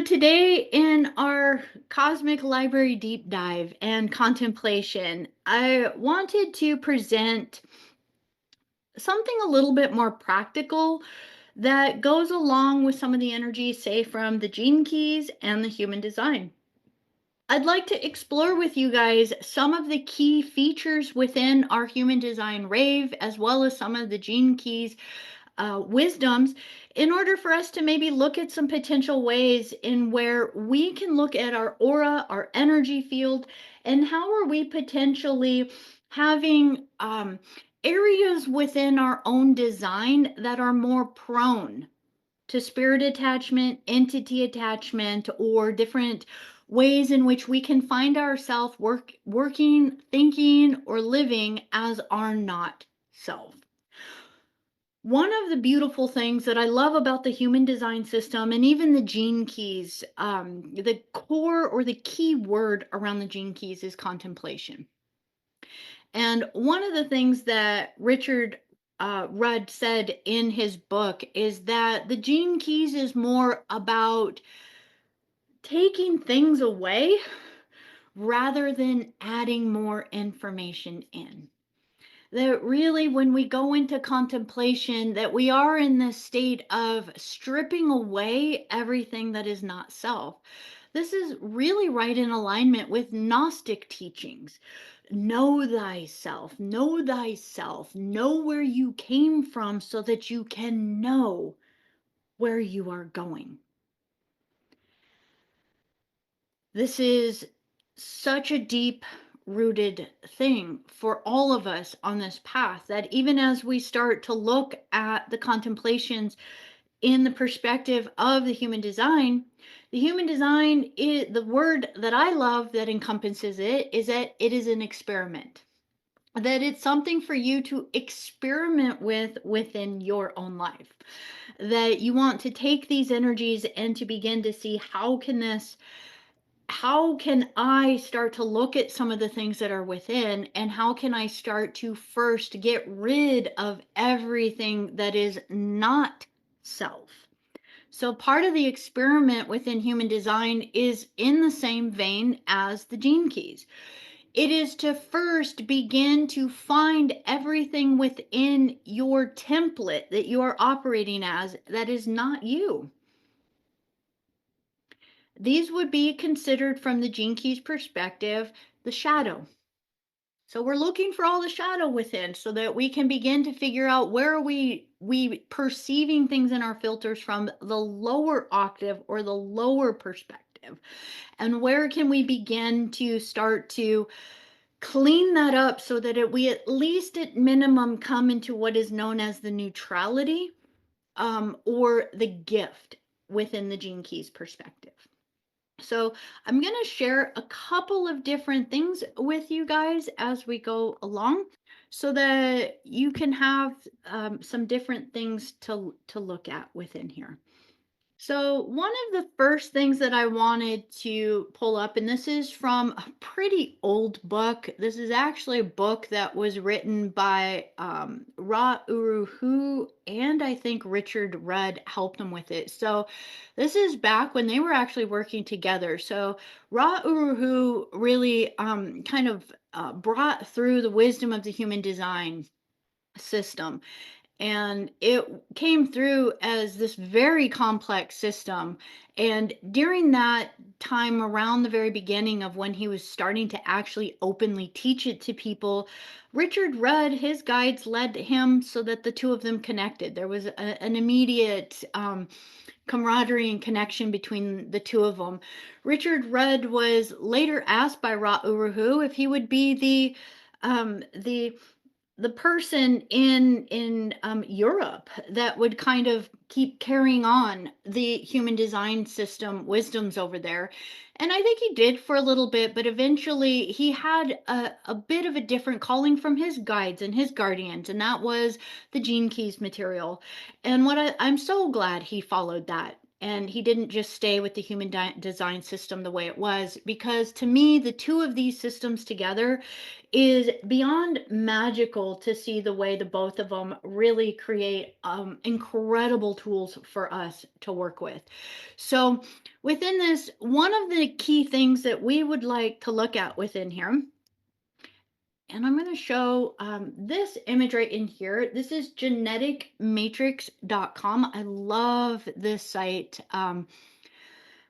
Today, in our Cosmic Library deep dive and contemplation, I wanted to present something a little bit more practical that goes along with some of the energy, say, from the gene keys and the human design. I'd like to explore with you guys some of the key features within our human design rave, as well as some of the gene keys wisdoms, in order for us to maybe look at some potential ways in where we can look at our aura, our energy field, and how are we potentially having areas within our own design that are more prone to spirit attachment, entity attachment, or different ways in which we can find ourselves working, thinking, or living as our not self. One of the beautiful things that I love about the human design system and even the gene keys, the core or the key word around the gene keys is contemplation. And one of the things that Richard Rudd said in his book is that the gene keys is more about taking things away rather than adding more information in. That really, when we go into contemplation, that we are in this state of stripping away everything that is not self. This is really right in alignment with Gnostic teachings. Know thyself, know thyself, know where you came from so that you can know where you are going. This is such a deep rooted thing for all of us on this path, that even as we start to look at the contemplations in the perspective of the human design is the word that I love that encompasses it is that it is an experiment. That it's something for you to experiment with within your own life. That you want to take these energies and to begin to see how can I start to look at some of the things that are within, and how can I start to first get rid of everything that is not self? So, part of the experiment within human design is in the same vein as the gene keys. It is to first begin to find everything within your template that you are operating as that is not you. These would be considered from the Gene Keys perspective, the shadow. So we're looking for all the shadow within so that we can begin to figure out where are we perceiving things in our filters from the lower octave or the lower perspective. And where can we begin to start to clean that up so that we at least at minimum come into what is known as the neutrality, or the gift within the Gene Keys perspective. So I'm going to share a couple of different things with you guys as we go along so that you can have some different things to look at within here. So, one of the first things that I wanted to pull up, and this is from a pretty old book. This is actually a book that was written by Ra Uru, and I think Richard Rudd helped him with it. So, this is back when they were actually working together. So, Ra Uru really kind of brought through the wisdom of the human design system, and it came through as this very complex system. And during that time, around the very beginning of when he was starting to actually openly teach it to people, Richard Rudd, his guides led him so that the two of them connected. There was an immediate camaraderie and connection between the two of them. Richard Rudd was later asked by Ra Uru if he would be the person in Europe that would kind of keep carrying on the human design system wisdoms over there. And I think he did for a little bit, but eventually he had a bit of a different calling from his guides and his guardians, and that was the Gene Keys material. And I'm so glad he followed that. and he didn't just stay with the human design system the way it was, because to me the two of these systems together is beyond magical, to see the way the both of them really create incredible tools for us to work with. So within this, one of the key things that we would like to look at within here, and I'm going to show this image right in here. This is geneticmatrix.com. I love this site.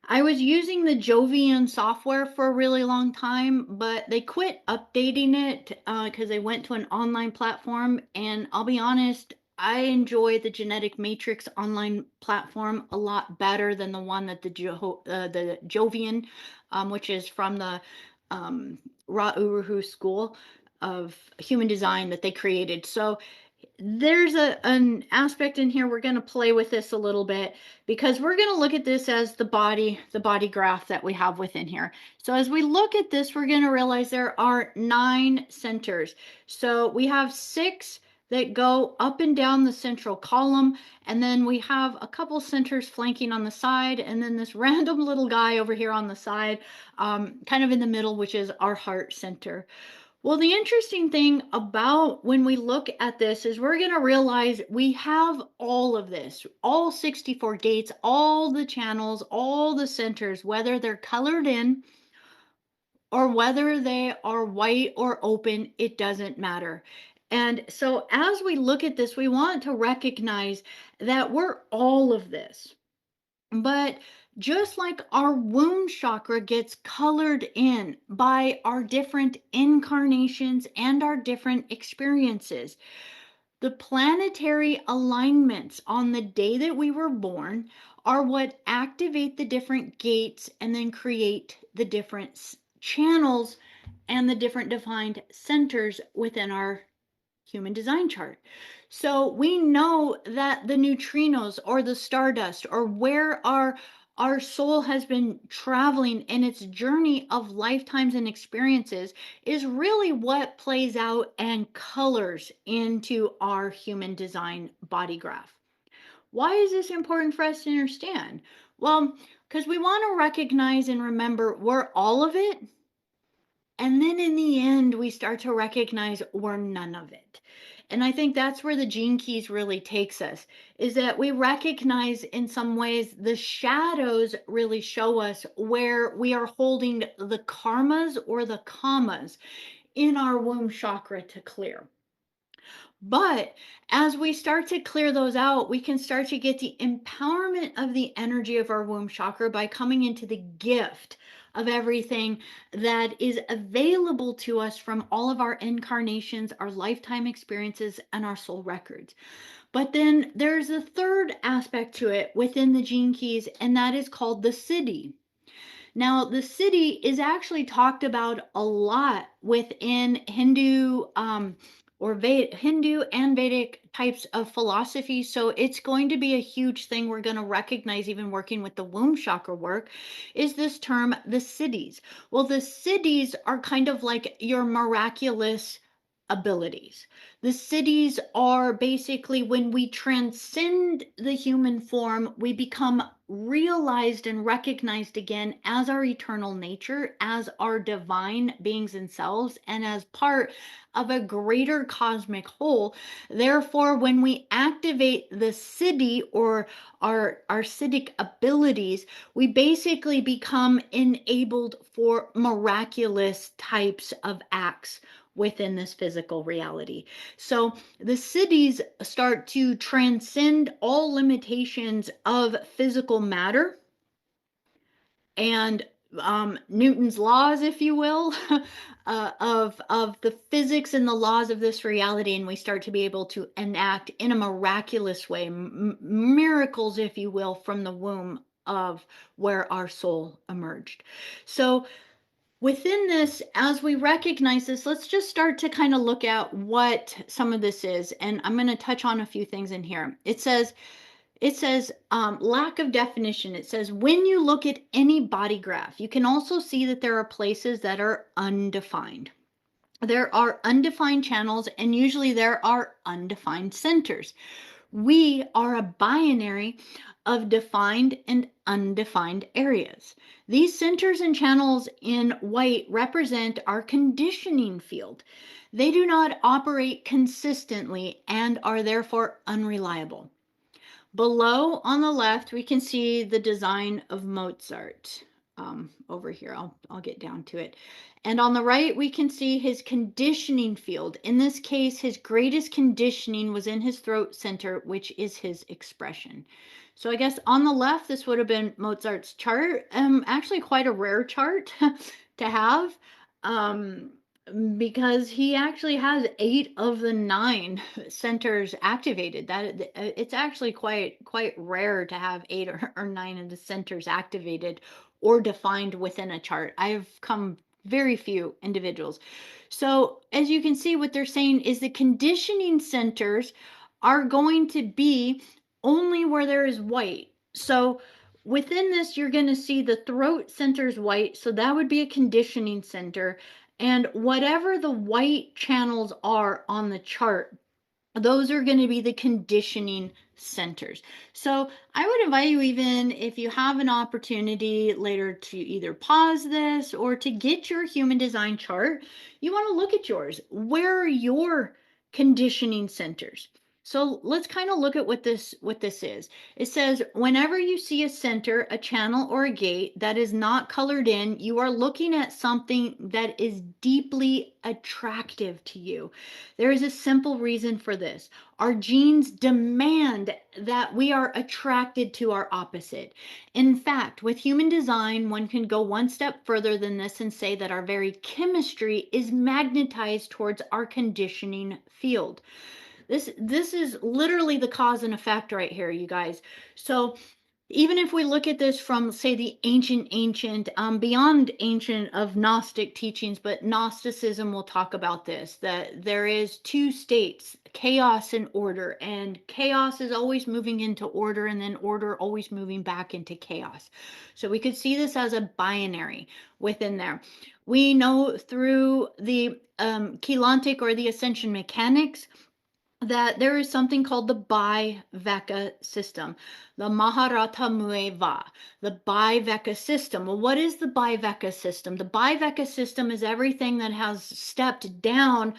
I was using the Jovian software for a really long time, but they quit updating it because they went to an online platform. And I'll be honest, I enjoy the Genetic Matrix online platform a lot better than the one that the Jovian, which is from the Ra Uru School of Human Design that they created. So there's an aspect in here, we're going to play with this a little bit, because we're going to look at this as the body graph that we have within here. So as we look at this, we're going to realize there are 9 centers. So we have 6 that go up and down the central column, and then we have a couple centers flanking on the side, and then this random little guy over here on the side, kind of in the middle, which is our heart center. Well, the interesting thing about when we look at this is we're going to realize we have all of this, all 64 gates, all the channels, all the centers, whether they're colored in or whether they are white or open, it doesn't matter. And so as we look at this, we want to recognize that we're all of this. But just like our womb chakra gets colored in by our different incarnations and our different experiences, the planetary alignments on the day that we were born are what activate the different gates and then create the different channels and the different defined centers within our human design chart. So we know that the neutrinos or the stardust, or where our soul has been traveling in its journey of lifetimes and experiences, is really what plays out and colors into our human design body graph. Why is this important for us to understand? Well, because we want to recognize and remember we're all of it, and then in the end, we start to recognize we're none of it. And I think that's where the gene keys really takes us, is that we recognize in some ways the shadows really show us where we are holding the karmas or the kammas in our womb chakra to clear. But as we start to clear those out, we can start to get the empowerment of the energy of our womb chakra by coming into the gift of everything that is available to us from all of our incarnations, our lifetime experiences, and our soul records. But then there's a third aspect to it within the gene keys, and that is called the siddhi. Now, the siddhi is actually talked about a lot within Hindu Hindu and Vedic types of philosophy. So it's going to be a huge thing we're going to recognize, even working with the womb chakra work, is this term, the siddhis. Well, the siddhis are kind of like your miraculous abilities. The siddhis are basically when we transcend the human form, we become realized and recognized again as our eternal nature, as our divine beings and selves, and as part of a greater cosmic whole. Therefore, when we activate the siddhi, or our siddhic abilities, we basically become enabled for miraculous types of acts within this physical reality. So the siddhis start to transcend all limitations of physical matter and Newton's laws, if you will, of the physics and the laws of this reality, and we start to be able to enact in a miraculous way miracles, if you will, from the womb of where our soul emerged. So within this, as we recognize this, let's just start to kind of look at what some of this is. And I'm going to touch on a few things in here. It says lack of definition. It says when you look at any body graph, you can also see that there are places that are undefined. There are undefined channels, and usually there are undefined centers. We are a binary of defined and undefined areas. These centers and channels in white represent our conditioning field. They do not operate consistently and are therefore unreliable. Below on the left, we can see the design of Mozart. Over here, I'll get down to it. And on the right, we can see his conditioning field. In this case, his greatest conditioning was in his throat center, which is his expression. So I guess on the left, this would have been Mozart's chart. Actually quite a rare chart to have. Um, because he actually has 8 of the 9 centers activated. That it's actually quite rare to have 8 or 9 of the centers activated or defined within a chart. I've come very few individuals. So as you can see, what they're saying is the conditioning centers are going to be only where there is white. So within this, you're going to see the throat center's white. So that would be a conditioning center. And whatever the white channels are on the chart, those are going to be the conditioning centers. So I would invite you, even if you have an opportunity later, to either pause this or to get your human design chart. You want to look at yours. Where are your conditioning centers? So let's kind of look at what this is. It says whenever you see a center, a channel, or a gate that is not colored in, you are looking at something that is deeply attractive to you. There is a simple reason for this. Our genes demand that we are attracted to our opposite. In fact, with human design, one can go one step further than this and say that our very chemistry is magnetized towards our conditioning field. This is literally the cause and effect right here, you guys. So even if we look at this from, say, the ancient, beyond ancient of Gnostic teachings, but Gnosticism will talk about this, that there is 2 states, chaos and order, and chaos is always moving into order, and then order always moving back into chaos. So we could see this as a binary within there. We know through the Keylontic or the ascension mechanics that there is something called the Biveka system, the Maharata Mueva, the Biveka system. Well, what is the Biveka system? The Biveka system is everything that has stepped down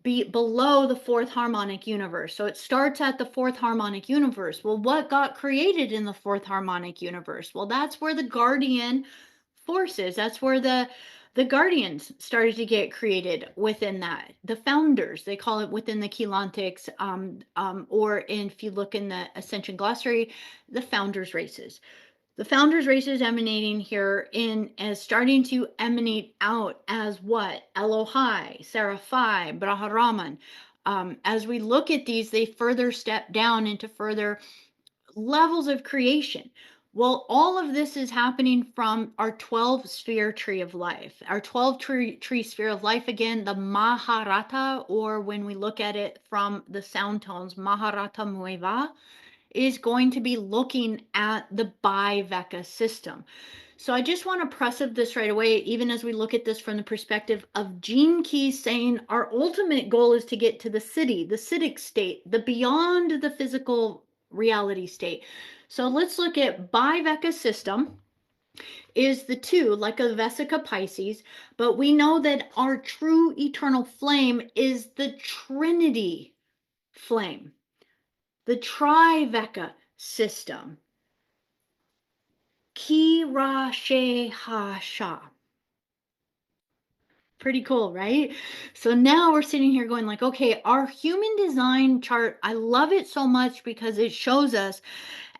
below the 4th harmonic universe. So it starts at the 4th harmonic universe. Well, what got created in the 4th harmonic universe? Well, that's where the guardian forces, that's where the guardians started to get created within that. The founders, they call it within the Keylontics, or if you look in the Ascension Glossary, the founders races. The founders races emanating here in as starting to emanate out as what? Elohai, Seraphai, Braharaman. As we look at these, they further step down into further levels of creation. Well, all of this is happening from our 12 sphere tree of life. Our 12 tree sphere of life, again, the Maharata, or when we look at it from the sound tones, Maharata Mueva, is going to be looking at the Biveka system. So I just want to press of this right away, even as we look at this from the perspective of Gene Keys saying our ultimate goal is to get to the city, the citic state, the beyond the physical reality state. So let's look at Biveka system is the 2, like a Vesica Pisces, but we know that our true eternal flame is the Trinity flame, the Triveka system. Kira She Ha Sha. Pretty cool, right? So now we're sitting here going like, okay, our human design chart, I love it so much because it shows us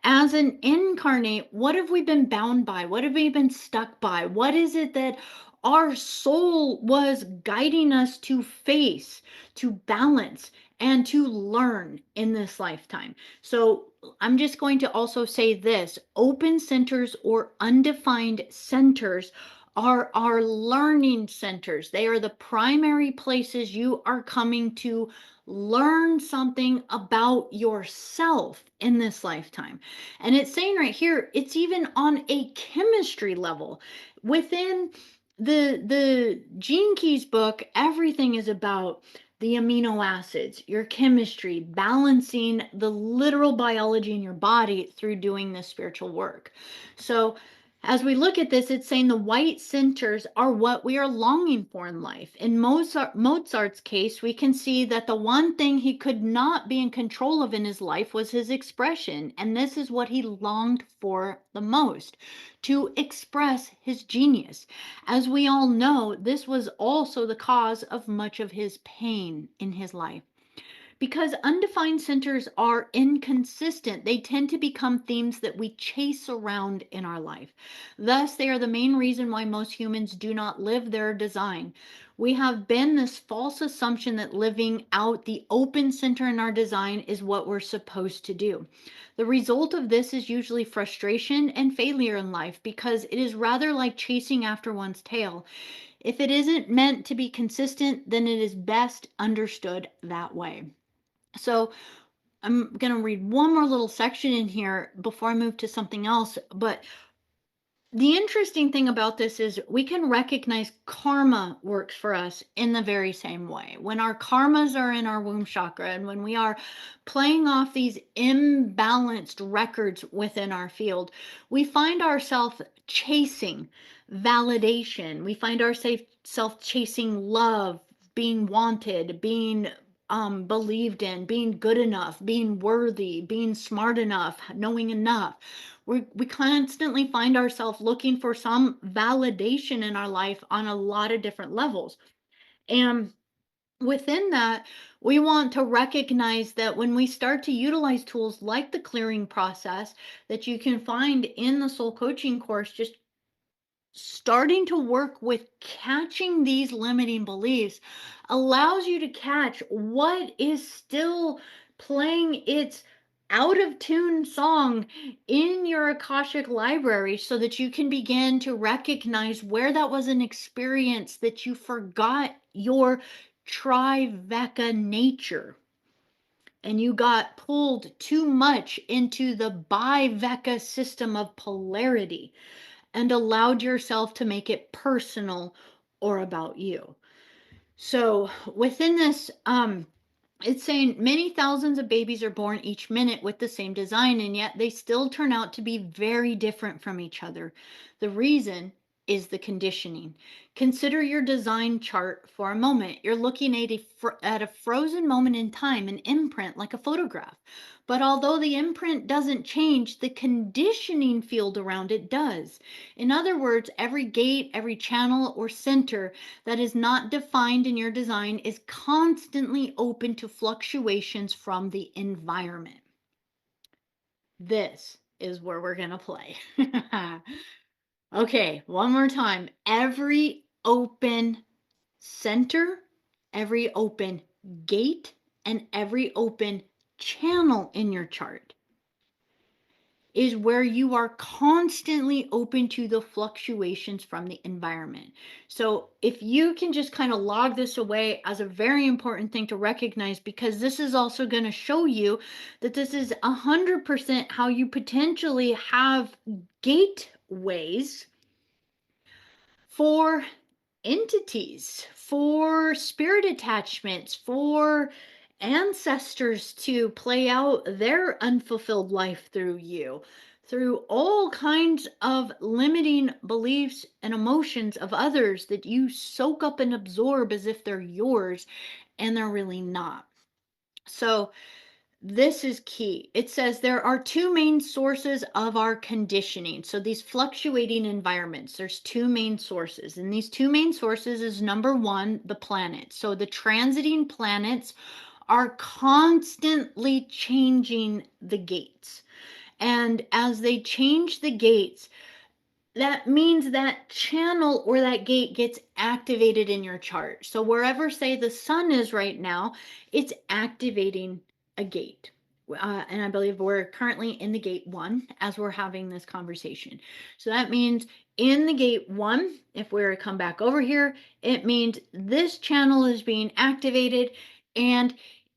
as an incarnate, what have we been bound by? What have we been stuck by? What is it that our soul was guiding us to face, to balance, and to learn in this lifetime? So I'm just going to also say this: open centers or undefined centers are our learning centers. They are the primary places you are coming to learn something about yourself in this lifetime. And it's saying right here, it's even on a chemistry level. Within the Gene Keys book, everything is about the amino acids, your chemistry, balancing the literal biology in your body through doing this spiritual work. So, as we look at this, it's saying the white centers are what we are longing for in life. In Mozart's case, we can see that the one thing he could not be in control of in his life was his expression. And this is what he longed for the most, to express his genius. As we all know, this was also the cause of much of his pain in his life. Because undefined centers are inconsistent, they tend to become themes that we chase around in our life. Thus, they are the main reason why most humans do not live their design. We have been this false assumption that living out the open center in our design is what we're supposed to do. The result of this is usually frustration and failure in life because it is rather like chasing after one's tail. If it isn't meant to be consistent, then it is best understood that way. So I'm going to read one more little section in here before I move to something else. But the interesting thing about this is we can recognize karma works for us in the very same way. When our karmas are in our womb chakra and when we are playing off these imbalanced records within our field, we find ourselves chasing validation. We find ourselves chasing love, being wanted, being believed in, being good enough, being worthy, being smart enough, knowing enough. We constantly find ourselves looking for some validation in our life on a lot of different levels. And within that, we want to recognize that when we start to utilize tools like the clearing process that you can find in the soul coaching course, just starting to work with catching these limiting beliefs allows you to catch what is still playing its out of tune song in your Akashic library so that you can begin to recognize where that was an experience that you forgot your triveka nature and you got pulled too much into the biveka system of polarity and allowed yourself to make it personal or about you. So within this, it's saying many thousands of babies are born each minute with the same design, and yet they still turn out to be very different from each other. The reason is the conditioning. Consider your design chart for a moment. You're looking at a frozen moment in time, an imprint like a photograph. But although the imprint doesn't change, the conditioning field around it does. In other words, every gate, every channel or center that is not defined in your design is constantly open to fluctuations from the environment. This is where we're going to play. Okay, one more time. Every open center, every open gate, and every open channel in your chart is where you are constantly open to the fluctuations from the environment. So if you can just kind of log this away as a very important thing to recognize, because this is also going to show you that this is 100% how you potentially have gateways for entities, for spirit attachments, for ancestors to play out their unfulfilled life through you, through all kinds of limiting beliefs and emotions of others that you soak up and absorb as if they're yours, and they're really not. So, this is key. It says there are two main sources of our conditioning. So these fluctuating environments, there's two main sources. And these two main sources is number one, the planets. So the transiting planets are constantly changing the gates. And as they change the gates, that means that channel or that gate gets activated in your chart. So wherever, say, the sun is right now, it's activating a gate. And I believe we're currently in the gate one as we're having this conversation. So that means in the gate one, if we were to come back over here, it means this channel is being activated. And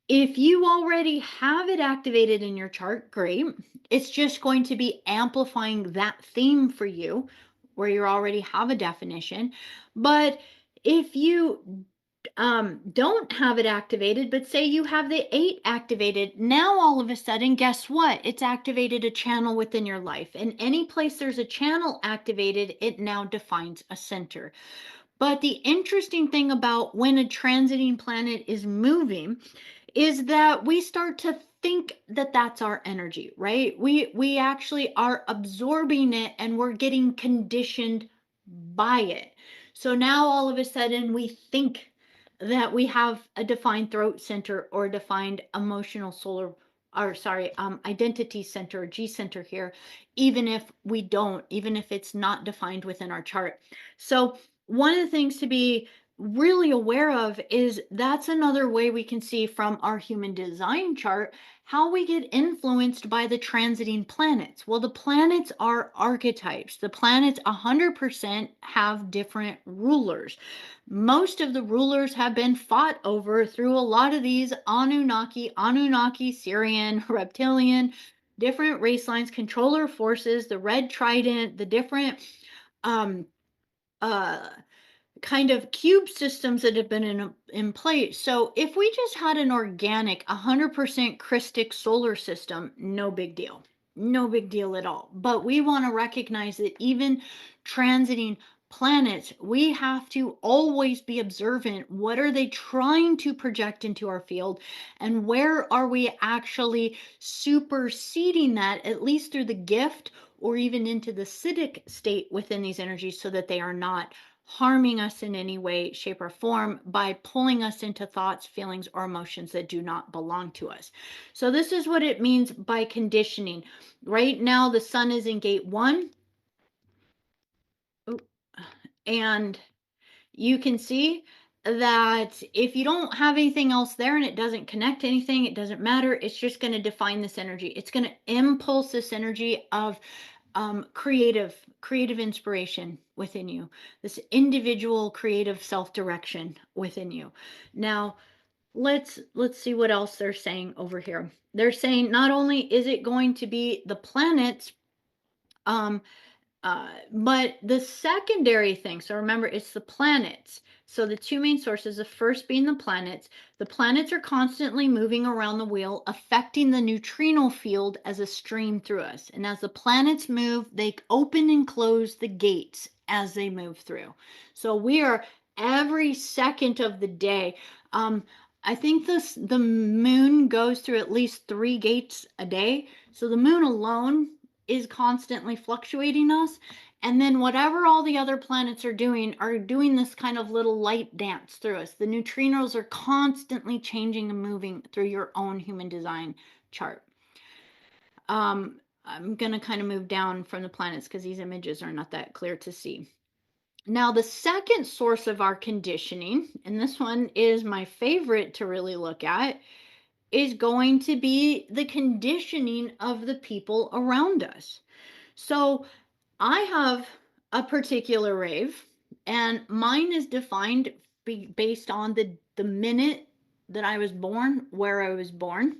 if you already have it activated in your chart, great. It's just going to be amplifying that theme for you where you already have a definition. But if you don't have it activated, but say you have the 8 activated. Now all of a sudden, guess what? It's activated a channel within your life. And any place there's a channel activated, it now defines a center. But the interesting thing about when a transiting planet is moving is that we start to think that that's our energy, right? We actually are absorbing it and we're getting conditioned by it. So now all of a sudden we think that we have a defined throat center or defined emotional solar or sorry, identity center or G center here, even if we don't, even if it's not defined within our chart. So one of the things to be really aware of is that's another way we can see from our human design chart how we get influenced by the transiting planets. Well, the planets are archetypes. The planets 100% have different rulers. Most of the rulers have been fought over through a lot of these Anunnaki, Syrian, reptilian, different race lines, controller forces, the red trident, the different um uh kind of cube systems that have been in place. So if we just had an organic 100% Christic solar system, no big deal. No big deal at all. But we want to recognize that even transiting planets, we have to always be observant. What are they trying to project into our field? And where are we actually superseding that, at least through the gift or even into the acidic state within these energies, so that they are not harming us in any way, shape, or form by pulling us into thoughts, feelings, or emotions that do not belong to us. So, this is what it means by conditioning. Right now, the sun is in gate 1. Oop, and you can see that if you don't have anything else there and it doesn't connect to anything, it doesn't matter. It's just going to define this energy. It's going to impulse this energy of creative inspiration within you, this individual creative self-direction within you. Now let's see what else they're saying over here. They're saying not only is it going to be the planets, um but the secondary thing, so remember, it's the planets. So the two main sources, the first being the planets are constantly moving around the wheel, affecting the neutrino field as a stream through us. And as the planets move, they open and close the gates as they move through. So we are every second of the day. I think the moon goes through at least 3 gates a day. So the moon alone is constantly fluctuating us, and then whatever all the other planets are doing this kind of little light dance through us. The neutrinos are constantly changing and moving through your own human design chart. I'm going to kind of move down from the planets because these images are not that clear to see. Now, the second source of our conditioning, and this one is my favorite to really look at, is going to be the conditioning of the people around us. So I have a particular rave, and mine is defined based on the minute that I was born, where I was born.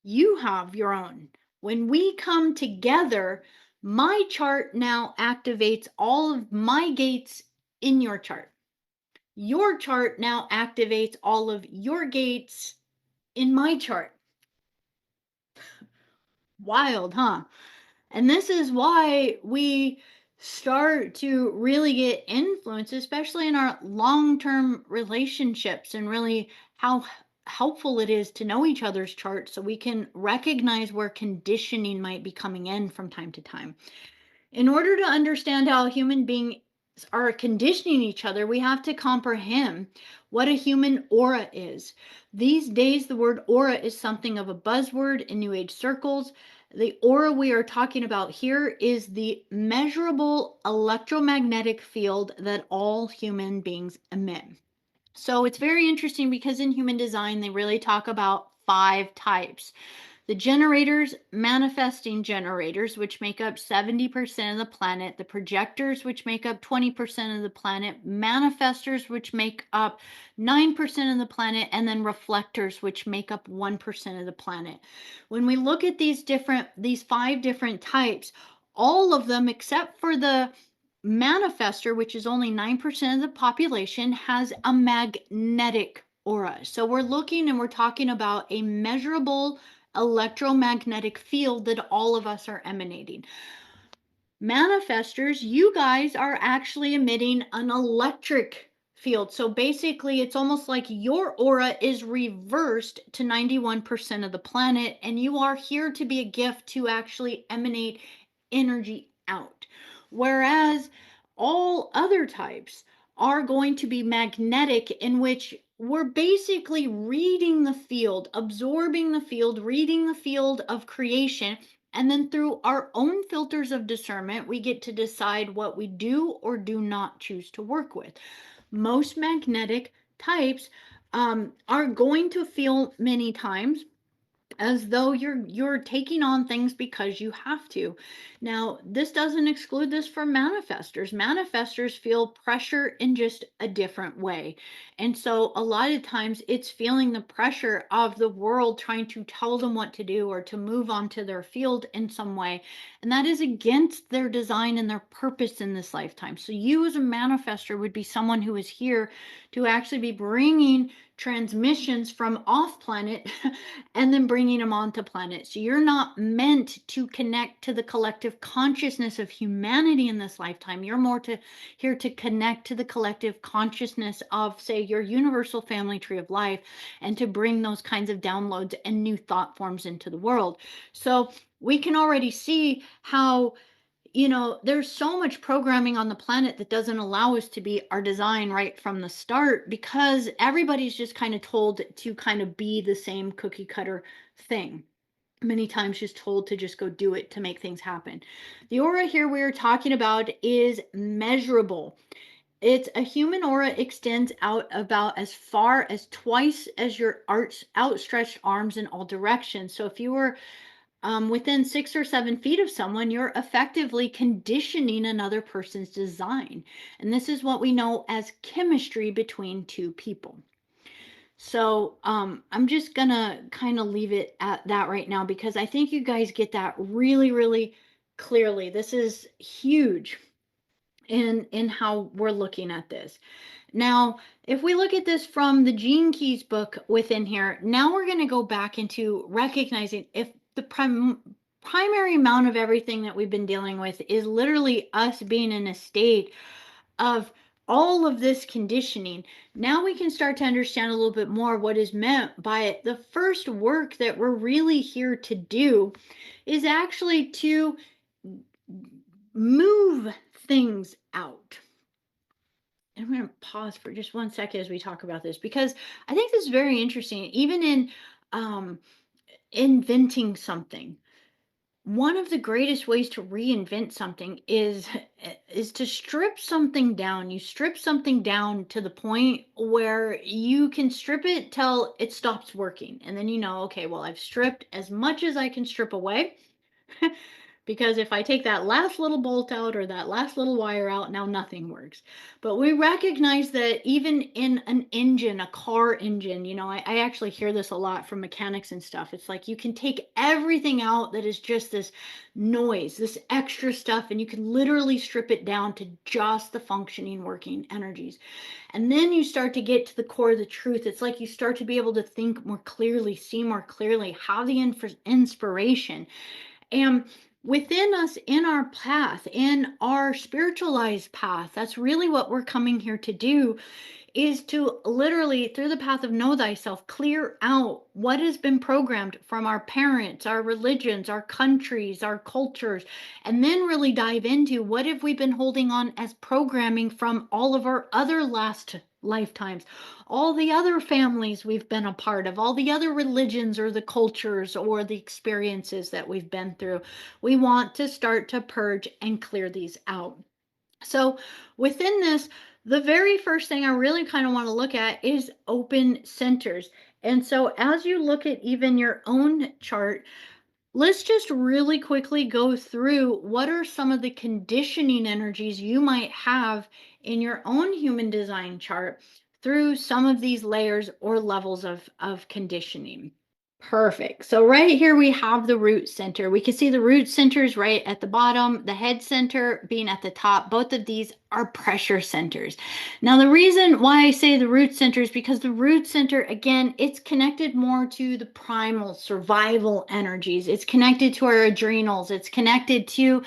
You have your own. When we come together, my chart now activates all of my gates in your chart. Your chart now activates all of your gates in my chart. Wild, huh? And this is why we start to really get influence, especially in our long term relationships, and really how helpful it is to know each other's charts so we can recognize where conditioning might be coming in from time to time. In order to understand how human beings are conditioning each other, we have to comprehend what a human aura is. These days, the word aura is something of a buzzword in New Age circles. The aura we are talking about here is the measurable electromagnetic field that all human beings emit. So it's very interesting because in human design, they really talk about 5 types. The generators, manifesting generators, which make up 70% of the planet, the projectors, which make up 20% of the planet, manifestors, which make up 9% of the planet, and then reflectors, which make up 1% of the planet. When we look at these 5 different types, all of them except for the Manifester, which is only 9% of the population, has a magnetic aura. So we're looking and we're talking about a measurable electromagnetic field that all of us are emanating. Manifestors, you guys are actually emitting an electric field. So basically, it's almost like your aura is reversed to 91% of the planet, and you are here to be a gift to actually emanate energy out. Whereas all other types are going to be magnetic, in which we're basically reading the field, absorbing the field, reading the field of creation, and then through our own filters of discernment, we get to decide what we do or do not choose to work with. Most magnetic types are going to feel many times as though you're taking on things because you have to. Now, this doesn't exclude this from manifestors. Manifestors feel pressure in just a different way. And so a lot of times it's feeling the pressure of the world trying to tell them what to do or to move on to their field in some way. And that is against their design and their purpose in this lifetime. So you as a manifestor would be someone who is here to actually be bringing transmissions from off planet and then bringing them onto planet. So you're not meant to connect to the collective consciousness of humanity in this lifetime. You're more to here to connect to the collective consciousness of, say, your universal family tree of life, and to bring those kinds of downloads and new thought forms into the world. So we can already see how, there's so much programming on the planet that doesn't allow us to be our design right from the start, because everybody's just kind of told to kind of be the same cookie cutter thing. Many times just told to just go do it to make things happen. The aura here we are talking about is measurable. It's a human aura extends out about as far as twice as your outstretched arms in all directions. So if you were within 6 or 7 feet of someone, you're effectively conditioning another person's design. And this is what we know as chemistry between two people. So I'm just going to kind of leave it at that right now, because I think you guys get that really, really clearly. This is huge in how we're looking at this. Now, if we look at this from the Gene Keys book within here, now we're going to go back into recognizing if the primary amount of everything that we've been dealing with is literally us being in a state of all of this conditioning. Now we can start to understand a little bit more what is meant by it. The first work that we're really here to do is actually to move things out. I'm going to pause for just 1 second as we talk about this, because I think this is very interesting. Even in um, inventing something, one of the greatest ways to reinvent something is to strip something down. You strip something down to the point where you can strip it till it stops working, and then okay, well, I've stripped as much as I can strip away. Because if I take that last little bolt out or that last little wire out, now nothing works. But we recognize that even in an engine, a car engine, I actually hear this a lot from mechanics and stuff. It's like you can take everything out that is just this noise, this extra stuff, and you can literally strip it down to just the functioning, working energies. And then you start to get to the core of the truth. It's like you start to be able to think more clearly, see more clearly, have the inspiration. And within us, in our path, in our spiritualized path, that's really what we're coming here to do, is to literally, through the path of know thyself, clear out what has been programmed from our parents, our religions, our countries, our cultures, and then really dive into what have we been holding on as programming from all of our other last lifetimes, all the other families we've been a part of, all the other religions or the cultures or the experiences that we've been through. We want to start to purge and clear these out. So within this, the very first thing I really kind of want to look at is open centers. And so as you look at even your own chart, let's just really quickly go through what are some of the conditioning energies you might have in your own human design chart through some of these layers or levels of conditioning. Perfect. So right here we have the root center. We can see the root centers right at the bottom, the head center being at the top. Both of these are pressure centers. Now, the reason why I say the root center is because the root center, again, it's connected more to the primal survival energies. It's connected to our adrenals. It's connected to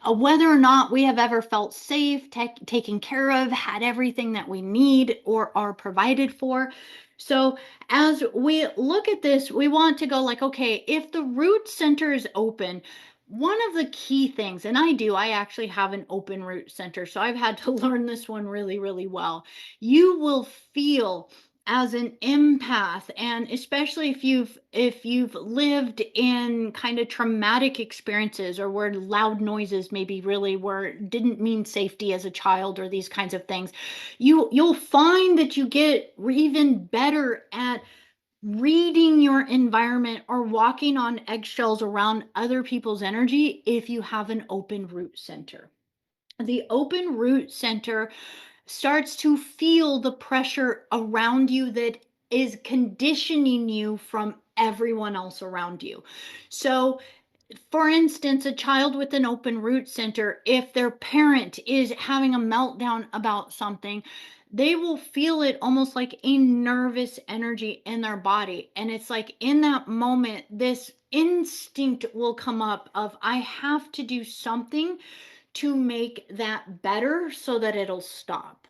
whether or not we have ever felt safe, taken care of, had everything that we need or are provided for. So, as we look at this, we want to go like, okay, if the root center is open, one of the key things, and I actually have an open root center, so I've had to learn this one really, really well. You will feel as an empath, and especially if you've lived in kind of traumatic experiences or where loud noises maybe really were didn't mean safety as a child or these kinds of things, you'll find that you get even better at reading your environment or walking on eggshells around other people's energy if you have an open root center. The open root center starts to feel the pressure around you that is conditioning you from everyone else around you. So, for instance, a child with an open root center, if their parent is having a meltdown about something, they will feel it almost like a nervous energy in their body. And it's like in that moment, this instinct will come up of, I have to do something to make that better so that it'll stop.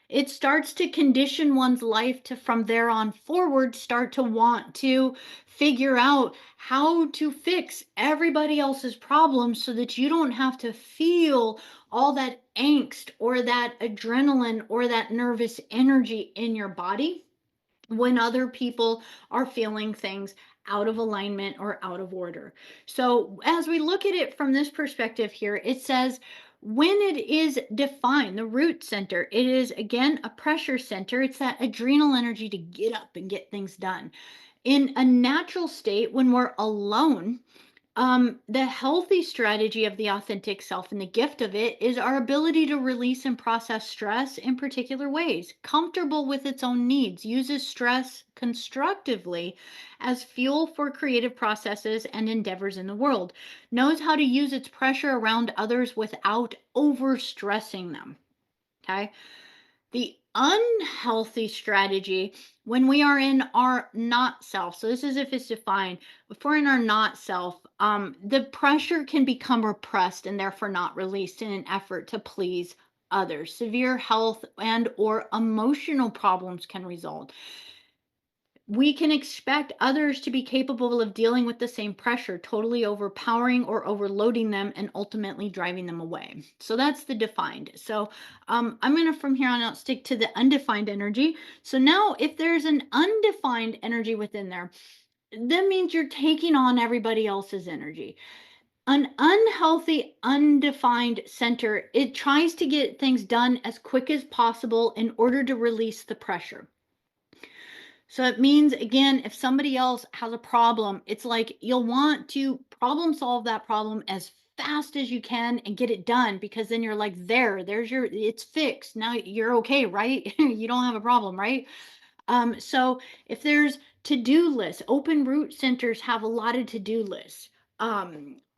It starts to condition one's life to from there on forward start to want to figure out how to fix everybody else's problems so that you don't have to feel all that angst or that adrenaline or that nervous energy in your body when other people are feeling things out of alignment or out of order. So, as we look at it from this perspective here, it says when it is defined, the root center, it is again a pressure center. It's that adrenal energy to get up and get things done. In a natural state, when we're alone, the healthy strategy of the authentic self and the gift of it is our ability to release and process stress in particular ways, comfortable with its own needs, uses stress constructively as fuel for creative processes and endeavors in the world, knows how to use its pressure around others without overstressing them. Okay. The unhealthy strategy when we are in our not self. So this is if it's defined. If we're in our not self, the pressure can become repressed and therefore not released in an effort to please others. Severe health and or emotional problems can result. We can expect others to be capable of dealing with the same pressure, totally overpowering or overloading them and ultimately driving them away. So that's the defined. So I'm going to from here on out stick to the undefined energy. So now if there's an undefined energy within there, that means you're taking on everybody else's energy. An unhealthy, undefined center, it tries to get things done as quick as possible in order to release the pressure. So it means, again, if somebody else has a problem, it's like you'll want to problem solve that problem as fast as you can and get it done because then you're like, there's your, it's fixed. Now you're okay, right? You don't have a problem, right? So if there's to-do lists, open root centers have a lot of to-do lists.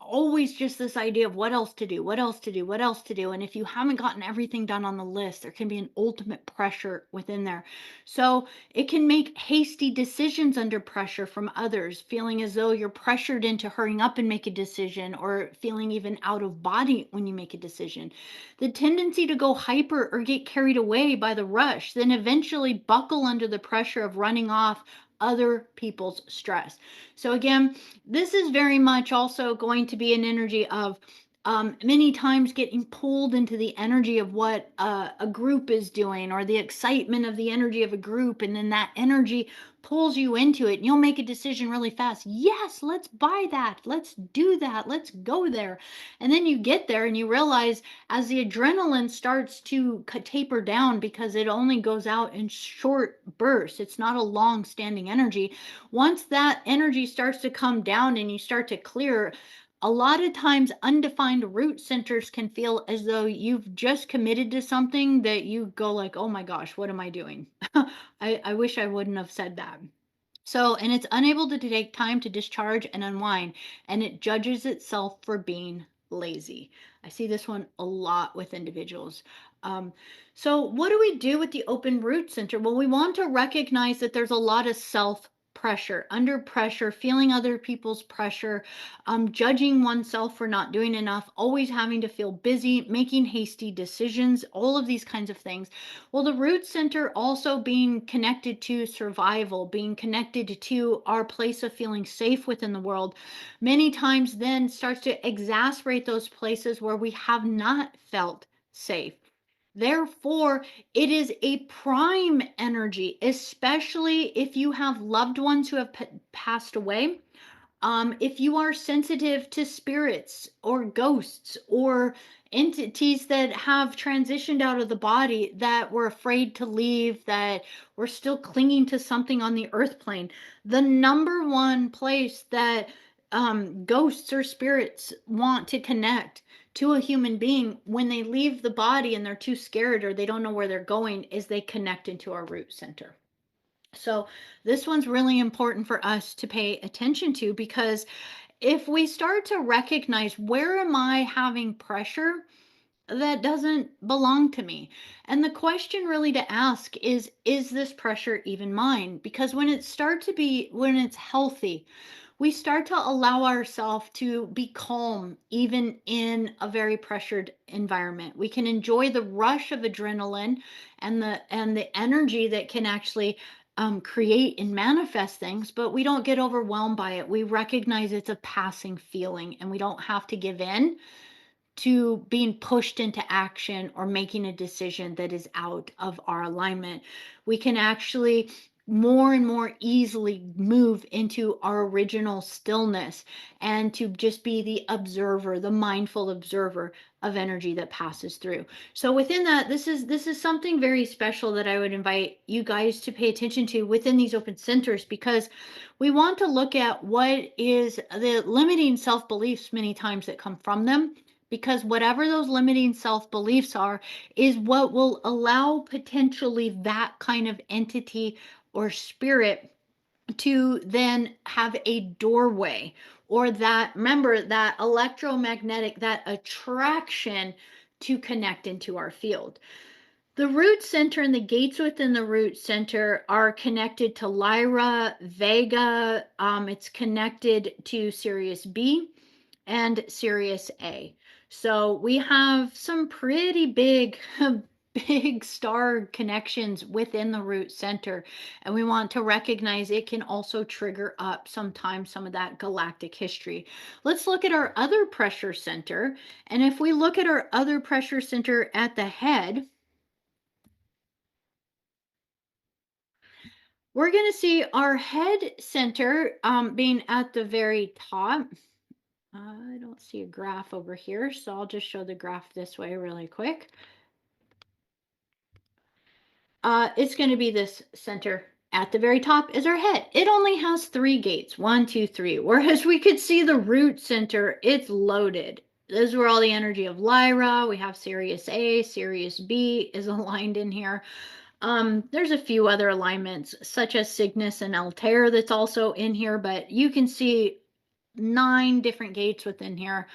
Always just this idea of what else to do, what else to do, what else to do. And if you haven't gotten everything done on the list, there can be an ultimate pressure within there. So it can make hasty decisions under pressure from others, feeling as though you're pressured into hurrying up and make a decision, or feeling even out of body when you make a decision. The tendency to go hyper or get carried away by the rush, then eventually buckle under the pressure of running off other people's stress. So, again, this is very much also going to be an energy of many times getting pulled into the energy of what a group is doing or the excitement of the energy of a group. And then that energy pulls you into it and you'll make a decision really fast. Yes, let's buy that. Let's do that. Let's go there. And then you get there and you realize as the adrenaline starts to taper down because it only goes out in short bursts, it's not a long standing energy. Once that energy starts to come down and you start to clear, a lot of times undefined root centers can feel as though you've just committed to something that you go like, oh my gosh, what am I doing? I wish I wouldn't have said that. So, and it's unable to take time to discharge and unwind, and it judges itself for being lazy. I see this one a lot with individuals. Um, so, what do we do with the open root center? Well, we want to recognize that there's a lot of self pressure, under pressure, feeling other people's pressure, judging oneself for not doing enough, always having to feel busy, making hasty decisions, all of these kinds of things. Well, the root center also being connected to survival, being connected to our place of feeling safe within the world, many times then starts to exacerbate those places where we have not felt safe. Therefore, it is a prime energy, especially if you have loved ones who have passed away. If you are sensitive to spirits or ghosts or entities that have transitioned out of the body that were afraid to leave, that were still clinging to something on the earth plane, the number one place that ghosts or spirits want to connect to a human being when they leave the body and they're too scared or they don't know where they're going is they connect into our root center. So, this one's really important for us to pay attention to because if we start to recognize where am I having pressure that doesn't belong to me? And the question really to ask is this pressure even mine? Because when it's healthy, we start to allow ourselves to be calm even in a very pressured environment. We can enjoy the rush of adrenaline and the energy that can actually create and manifest things, but we don't get overwhelmed by it. We recognize it's a passing feeling and we don't have to give in to being pushed into action or making a decision that is out of our alignment. We can actually more and more easily move into our original stillness and to just be the observer, the mindful observer of energy that passes through. So within that, this is something very special that I would invite you guys to pay attention to within these open centers, because we want to look at what is the limiting self-beliefs many times that come from them, because whatever those limiting self beliefs are is what will allow potentially that kind of entity or spirit to then have a doorway, or that, remember, that electromagnetic, that attraction to connect into our field. The root center and the gates within the root center are connected to Lyra, Vega. It's connected to Sirius B and Sirius A. So we have some pretty big, big star connections within the root center. And we want to recognize it can also trigger up sometimes some of that galactic history. Let's look at our other pressure center. And if we look at our other pressure center at the head, we're going to see our head center being at the very top. I don't see a graph over here, so I'll just show the graph this way really quick. It's going to be this center at the very top is our head. It only has three gates, one, two, three. Whereas we could see the root center, it's loaded. This is where all the energy of Lyra, we have Sirius A, Sirius B is aligned in here. There's a few other alignments, such as Cygnus and Altair, that's also in here, but you can see 9 different gates within here.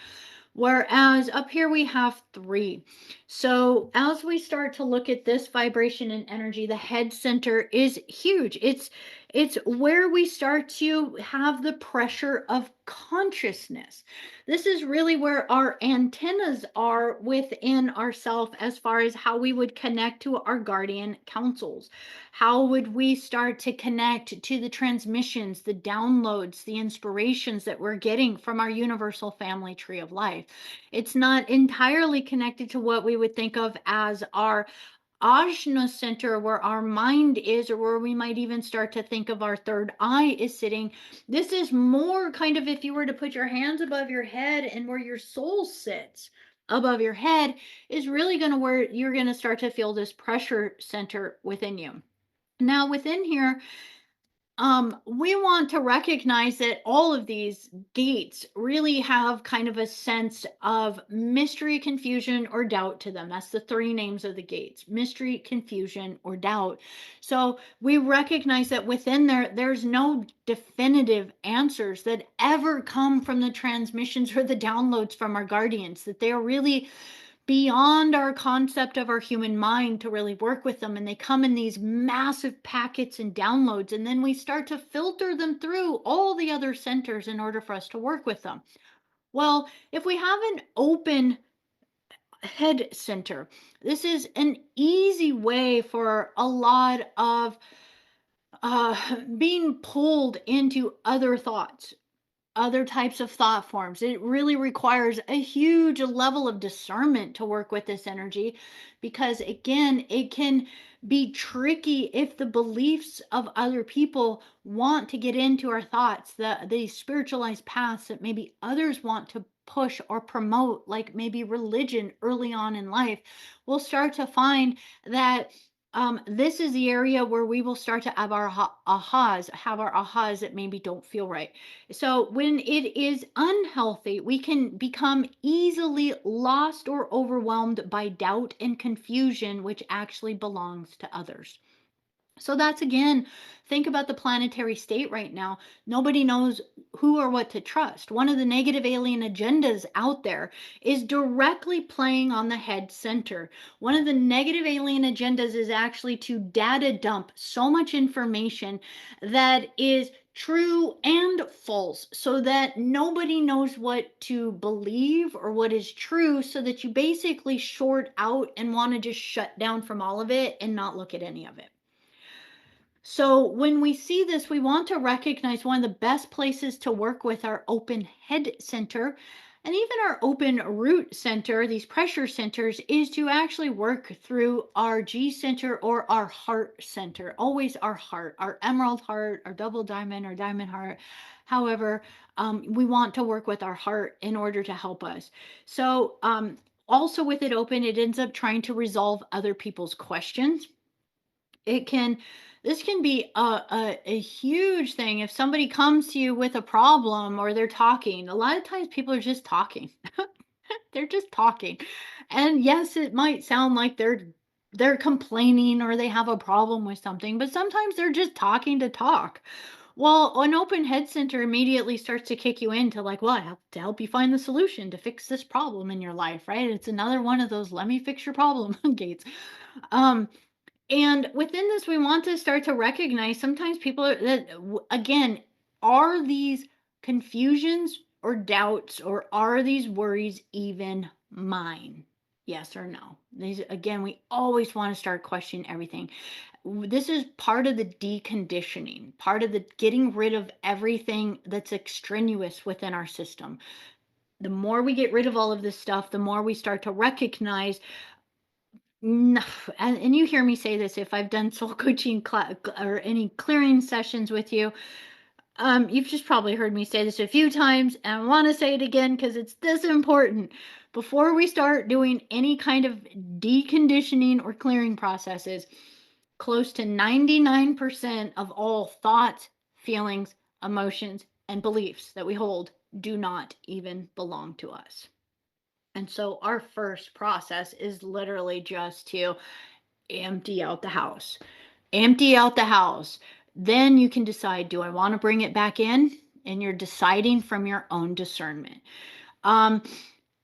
Whereas up here we have 3. So as we start to look at this vibration and energy, the head center is huge. It's where we start to have the pressure of consciousness. This is really where our antennas are within ourself, as far as how we would connect to our guardian councils. How would we start to connect to the transmissions, the downloads, the inspirations that we're getting from our universal family tree of life? It's not entirely connected to what we would think of as our ajna center, where our mind is, or where we might even start to think of our third eye is sitting. This is more kind of if you were to put your hands above your head, and where your soul sits above your head is really going to where you're going to start to feel this pressure center within you. Now, within here, We want to recognize that all of these gates really have kind of a sense of mystery, confusion, or doubt to them. That's the three names of the gates: mystery, confusion, or doubt. So we recognize that within there, there's no definitive answers that ever come from the transmissions or the downloads from our guardians, that they are really beyond our concept of our human mind to really work with them, and they come in these massive packets and downloads, and then we start to filter them through all the other centers in order for us to work with them. Well, if we have an open head center, this is an easy way for a lot of being pulled into other thoughts, other types of thought forms. It really requires a huge level of discernment to work with this energy, because, again, it can be tricky if the beliefs of other people want to get into our thoughts, the spiritualized paths that maybe others want to push or promote, like maybe religion early on in life. We'll start to find that this is the area where we will start to have our have our ahas that maybe don't feel right. So when it is unhealthy, we can become easily lost or overwhelmed by doubt and confusion, which actually belongs to others. So that's, again, think about the planetary state right now. Nobody knows who or what to trust. One of the negative alien agendas out there is directly playing on the head center. One of the negative alien agendas is actually to data dump so much information that is true and false, so that nobody knows what to believe or what is true, so that you basically short out and want to just shut down from all of it and not look at any of it. So when we see this, we want to recognize one of the best places to work with our open head center and even our open root center, these pressure centers, is to actually work through our G center or our heart center. Always our heart, our emerald heart, our double diamond, or diamond heart. However, we want to work with our heart in order to help us. So, also with it open, it ends up trying to resolve other people's questions. It can This can be a huge thing if somebody comes to you with a problem, or they're talking. A lot of times people are just talking. They're just talking. And yes, it might sound like they're complaining or they have a problem with something, but sometimes they're just talking to talk. Well, an open head center immediately starts to kick you into, like, well, I have to help you find the solution to fix this problem in your life, right? It's another one of those let me fix your problem gates. Um, and within this, we want to start to recognize sometimes people again, are these confusions or doubts, or are these worries even mine? Yes or no? These, again, we always want to start questioning everything. This is part of the deconditioning, part of the getting rid of everything that's extraneous within our system. The more we get rid of all of this stuff, the more we start to recognize. No, and you hear me say this if I've done soul coaching or any clearing sessions with you. You've just probably heard me say this a few times, and I want to say it again because it's this important. Before we start doing any kind of deconditioning or clearing processes, close to 99% of all thoughts, feelings, emotions, and beliefs that we hold do not even belong to us. And so our first process is literally just to empty out the house. Empty out the house. Then you can decide, do I want to bring it back in? And you're deciding from your own discernment. Um,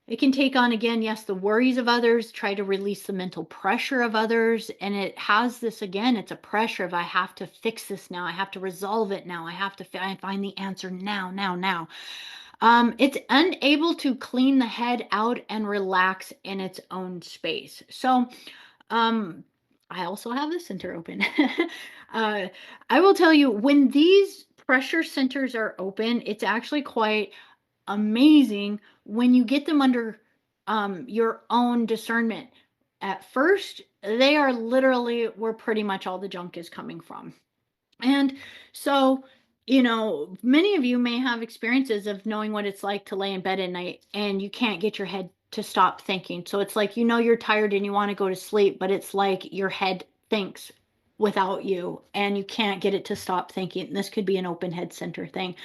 it can take on, again, yes, the worries of others, try to release the mental pressure of others. And it has this, again, it's a pressure of, I have to fix this now. I have to resolve it now. I have to find the answer now, now, now. It's unable to clean the head out and relax in its own space. So, um, I also have the center open. uh, I will tell you, when these pressure centers are open, it's actually quite amazing when you get them under your own discernment. At first, they are literally where pretty much all the junk is coming from. And so, many of you may have experiences of knowing what it's like to lay in bed at night and you can't get your head to stop thinking. So it's like, you're tired and you want to go to sleep, but it's like your head thinks without you, and you can't get it to stop thinking. This could be an open head center thing.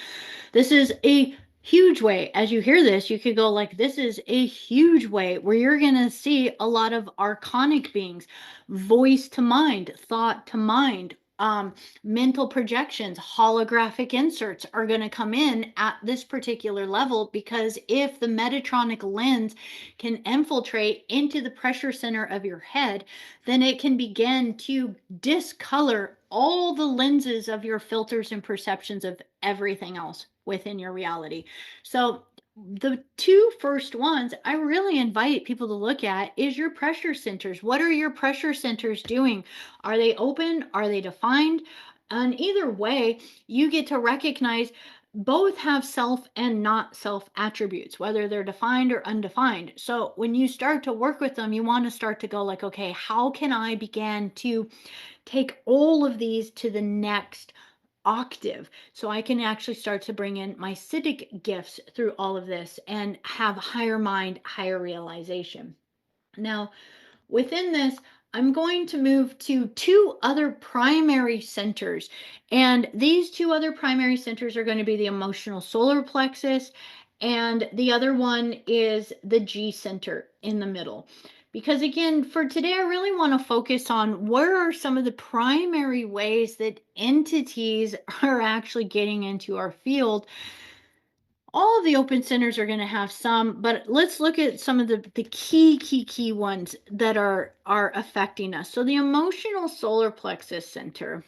This is a huge way. As you hear this, you could go like, this is a huge way where you're going to see a lot of archonic beings, voice to mind, thought to mind. Mental projections, holographic inserts are going to come in at this particular level, because if the Metatronic lens can infiltrate into the pressure center of your head, then it can begin to discolor all the lenses of your filters and perceptions of everything else within your reality. So the two first ones I really invite people to look at is your pressure centers. What are your pressure centers doing? Are they open? Are they defined? And either way, you get to recognize both have self and not self attributes, whether they're defined or undefined. So when you start to work with them, you want to start to go like, okay, how can I begin to take all of these to the next octave, so I can actually start to bring in my civic gifts through all of this and have higher mind, higher realization. Now, within this, I'm going to move to two other primary centers. And these two other primary centers are going to be the emotional solar plexus, and the other one is the G center in the middle. Because again, for today, I really want to focus on where are some of the primary ways that entities are actually getting into our field. All of the open centers are going to have some, but let's look at some of the key ones that are affecting us. So the emotional solar plexus center,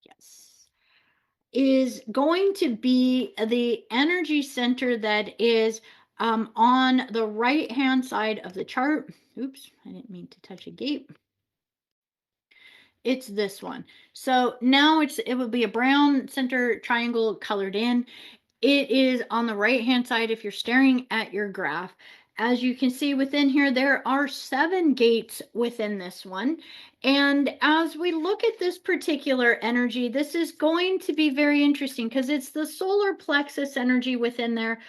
yes, is going to be the energy center that is on the right hand side of the chart. Oops, I didn't mean to touch a gate. It's this one. So now it will be a brown center triangle colored in. It is on the right hand side if you're staring at your graph. As you can see within here, there are 7 gates within this one. And as we look at this particular energy, this is going to be very interesting because it's the solar plexus energy within there.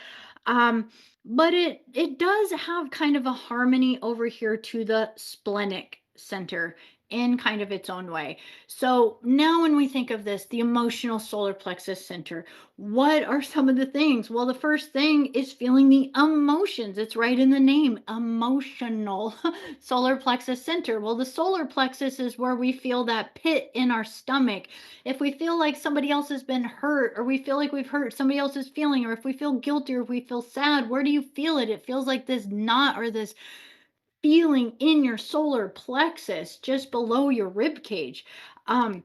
Um, but it does have kind of a harmony over here to the splenic center in kind of its own way. So now when we think of this, the emotional solar plexus center, what are some of the things? Well, the first thing is feeling the emotions. It's right in the name, emotional solar plexus center. Well, the solar plexus is where we feel that pit in our stomach. If we feel like somebody else has been hurt, or we feel like we've hurt somebody else's feeling, or if we feel guilty, or if we feel sad, where do you feel it? It feels like this knot or this feeling in your solar plexus just below your rib cage. Um,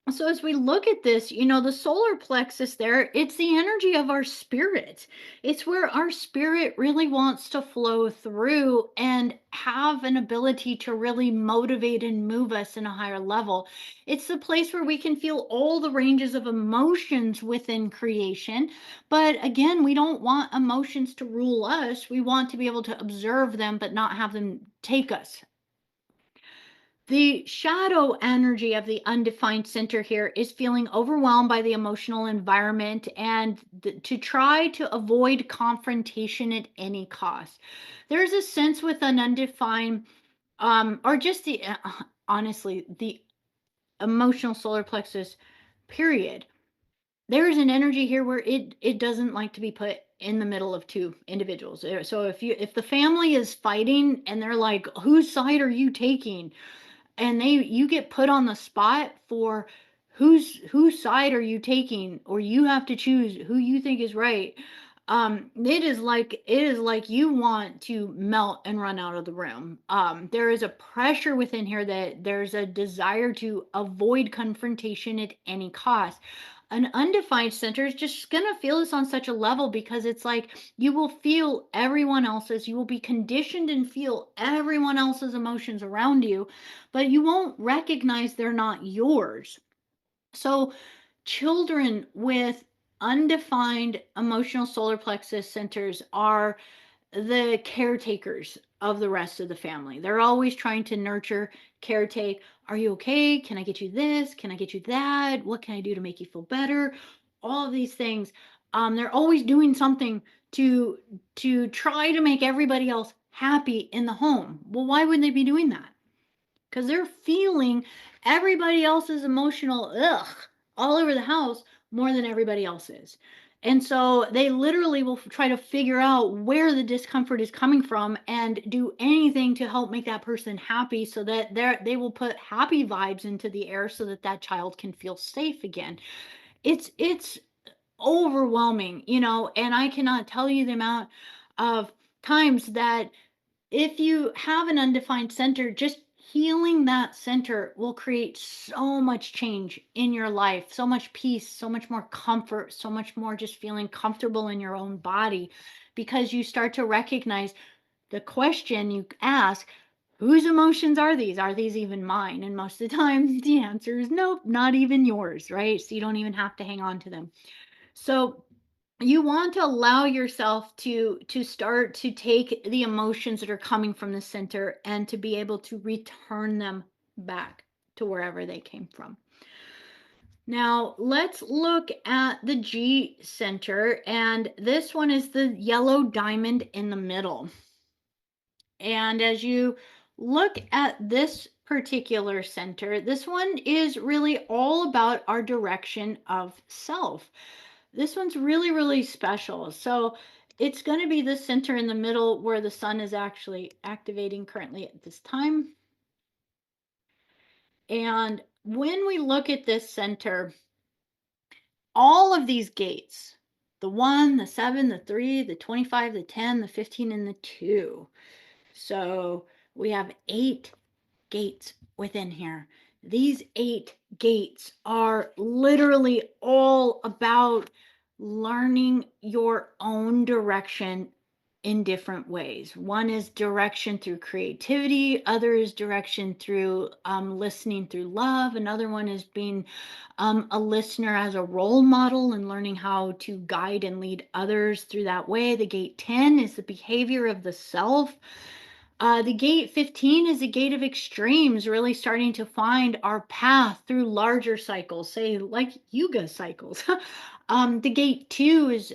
so as we look at this, the solar plexus there, it's the energy of our spirit. It's where our spirit really wants to flow through and have an ability to really motivate and move us in a higher level. It's the place where we can feel all the ranges of emotions within creation. But again, we don't want emotions to rule us. We want to be able to observe them, but not have them take us. The shadow energy of the undefined center here is feeling overwhelmed by the emotional environment and to try to avoid confrontation at any cost. There's a sense with an undefined, or just honestly, the emotional solar plexus, period. There's an energy here where it doesn't like to be put in the middle of two individuals. So if the family is fighting and they're like, whose side are you taking? And you get put on the spot for whose side are you taking, or you have to choose who you think is right. It is like you want to melt and run out of the room. There is a pressure within here that there's a desire to avoid confrontation at any cost. An undefined center is just gonna feel this on such a level, because it's like you will feel everyone else's, you will be conditioned and feel everyone else's emotions around you, but you won't recognize they're not yours. So children with undefined emotional solar plexus centers are the caretakers of the rest of the family. They're always trying to nurture, caretake. Are you okay? Can I get you this? Can I get you that? What can I do to make you feel better? All of these things. They're always doing something to try to make everybody else happy in the home. Well, why would they be doing that? because they're feeling everybody else's emotional ugh all over the house more than everybody else is. And so they literally will try to figure out where the discomfort is coming from and do anything to help make that person happy, so that they will put happy vibes into the air so that that child can feel safe again. It's overwhelming, and I cannot tell you the amount of times that if you have an undefined center, just healing that center will create so much change in your life, so much peace, so much more comfort, so much more just feeling comfortable in your own body, because you start to recognize the question you ask: whose emotions are these? Are these even mine? And most of the time, the answer is nope, not even yours, right? So you don't even have to hang on to them. So you want to allow yourself to start to take the emotions that are coming from the center and to be able to return them back to wherever they came from. Now, let's look at the G center, and this one is the yellow diamond in the middle. And as you look at this particular center, this one is really all about our direction of self. This one's really, really special. So it's going to be the center in the middle where the sun is actually activating currently at this time. And when we look at this center, all of these gates, the 1, the 7, the 3, the 25, the 10, the 15, and the 2. So we have 8 gates within here. These 8 gates are literally all about learning your own direction in different ways. One is direction through creativity, other is direction through listening through love, another one is being a listener as a role model and learning how to guide and lead others through that way. The gate 10 is the behavior of the self. The gate 15 is a gate of extremes, really starting to find our path through larger cycles, say like yuga cycles. The gate 2 is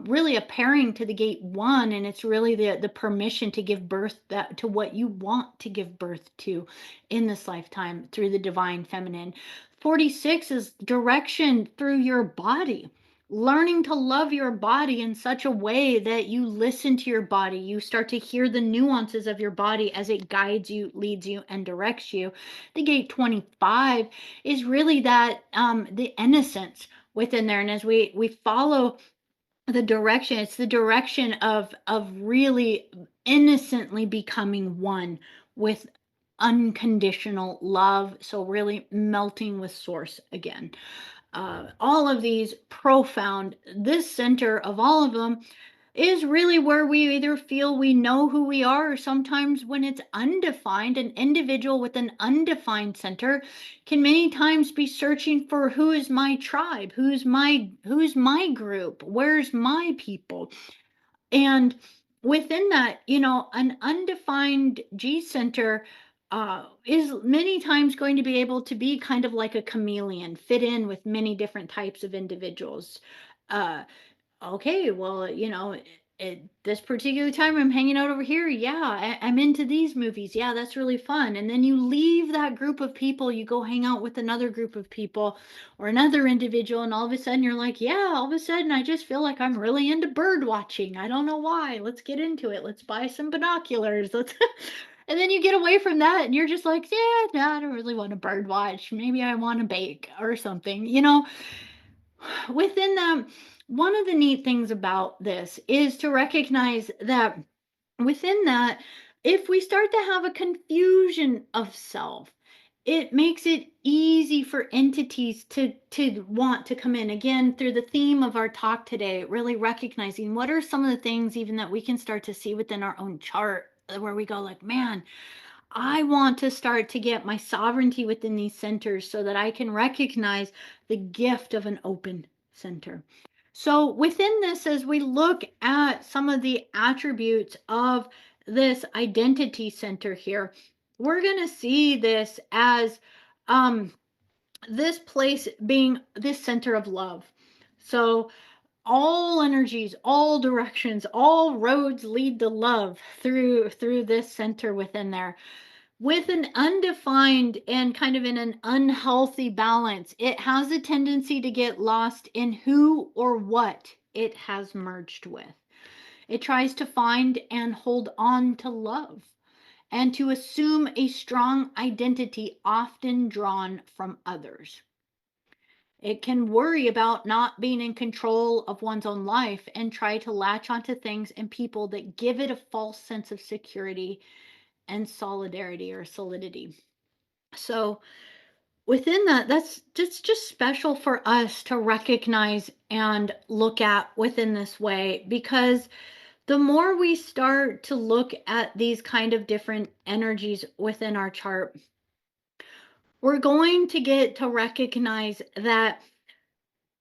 really a pairing to the gate 1, and it's really the permission to give birth to what you want to give birth to in this lifetime through the divine feminine. 46 is direction through your body, learning to love your body in such a way that you listen to your body. You start to hear the nuances of your body as it guides you, leads you, and directs you. The gate 25 is really that the innocence within there. And as we follow the direction, it's the direction of really innocently becoming one with unconditional love. So really melting with source again. All of these profound, this center of all of them is really where we either feel we know who we are, or sometimes when it's undefined, an individual with an undefined center can many times be searching for who is my tribe, who's my group, where's my people. And within that, an undefined G center is many times going to be able to be kind of like a chameleon, fit in with many different types of individuals. Uh, okay, well, at this particular time I'm hanging out over here. Yeah, I'm into these movies. Yeah, that's really fun. And then you leave that group of people, you go hang out with another group of people or another individual, and all of a sudden you're like, yeah, all of a sudden I just feel like I'm really into bird watching. I don't know why. Let's get into it. Let's buy some binoculars. Let's and then you get away from that and you're just like, yeah, no, I don't really want to bird watch. Maybe I want to bake or something. Within them, one of the neat things about this is to recognize that within that, if we start to have a confusion of self, it makes it easy for entities to want to come in again through the theme of our talk today, really recognizing what are some of the things even that we can start to see within our own chart, where we go like, man, I want to start to get my sovereignty within these centers so that I can recognize the gift of an open center. So, within this, as we look at some of the attributes of this identity center here, we're going to see this as this place being this center of love. So, all energies, all directions, all roads lead to love through this center within there. With an undefined and kind of in an unhealthy balance, it has a tendency to get lost in who or what it has merged with. It tries to find and hold on to love and to assume a strong identity often drawn from others. It can worry about not being in control of one's own life and try to latch onto things and people that give it a false sense of security and solidarity or solidity. So, within that, that's just special for us to recognize and look at within this way, because the more we start to look at these kind of different energies within our chart, we're going to get to recognize that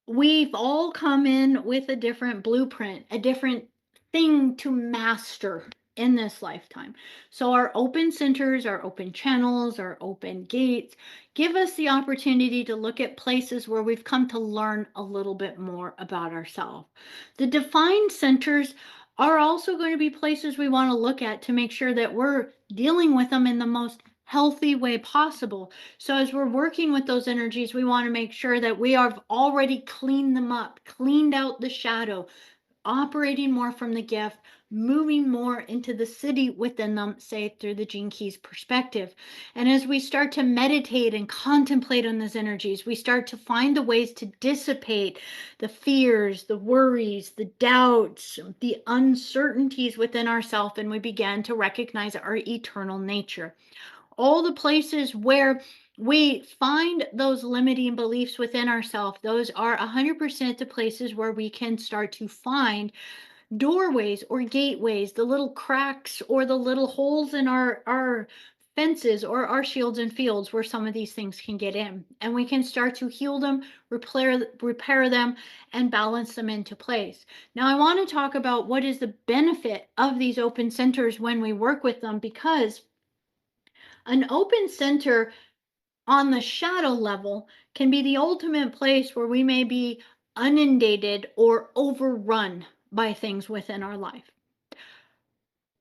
we've all come in with a different blueprint, a different thing to master in this lifetime. So, our open centers, our open channels, our open gates give us the opportunity to look at places where we've come to learn a little bit more about ourselves. The defined centers are also going to be places we want to look at to make sure that we're dealing with them in the most healthy way possible. So as we're working with those energies, we want to make sure that we have already cleaned them up, cleaned out the shadow, operating more from the gift, moving more into the city within them, say through the Gene Keys perspective. And as we start to meditate and contemplate on those energies, we start to find the ways to dissipate the fears, the worries, the doubts, the uncertainties within ourselves, and we begin to recognize our eternal nature. All the places where we find those limiting beliefs within ourselves, those are 100% the places where we can start to find doorways or gateways, the little cracks or the little holes in our fences or our shields and fields where some of these things can get in, and we can start to heal them, repair them, and balance them into place. Now, I want to talk about what is the benefit of these open centers when we work with them, because an open center on the shadow level can be the ultimate place where we may be inundated or overrun by things within our life.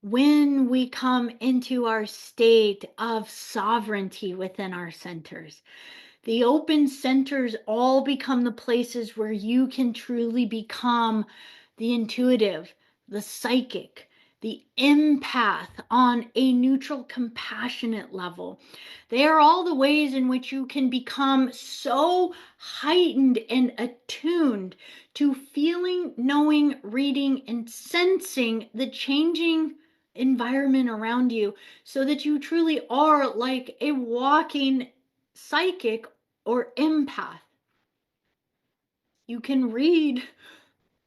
When we come into our state of sovereignty within our centers, the open centers all become the places where you can truly become the intuitive, the psychic, the empath on a neutral, compassionate level. They are all the ways in which you can become so heightened and attuned to feeling, knowing, reading, and sensing the changing environment around you, so that you truly are like a walking psychic or empath. You can read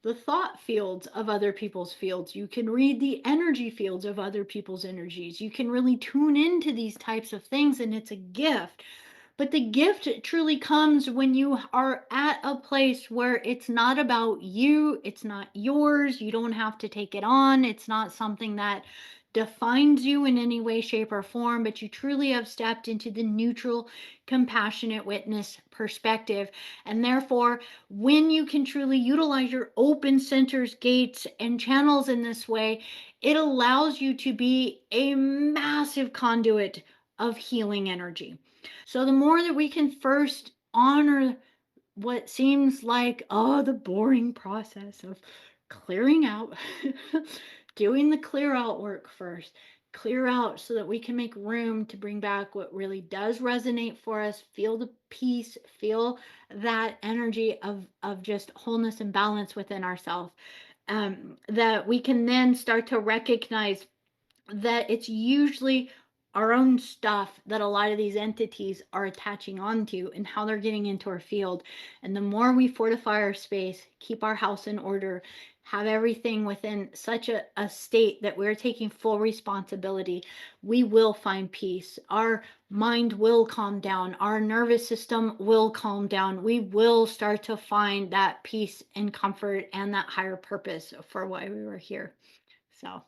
the thought fields of other people's fields. You can read the energy fields of other people's energies. You can really tune into these types of things, and it's a gift. But the gift truly comes when you are at a place where it's not about you, it's not yours, you don't have to take it on, it's not something that defines you in any way, shape, or form, but you truly have stepped into the neutral, compassionate witness perspective. And therefore, when you can truly utilize your open centers, gates, and channels in this way, it allows you to be a massive conduit of healing energy. So the more that we can first honor what seems like, oh, the boring process of clearing out, doing the clear out work first, clear out so that we can make room to bring back what really does resonate for us, feel the peace, feel that energy of just wholeness and balance within ourselves. That we can then start to recognize that it's usually our own stuff that a lot of these entities are attaching onto and how they're getting into our field. And the more we fortify our space, keep our house in order, have everything within such a state that we're taking full responsibility, we will find peace. Our mind will calm down. Our nervous system will calm down. We will start to find that peace and comfort and that higher purpose for why we were here. So.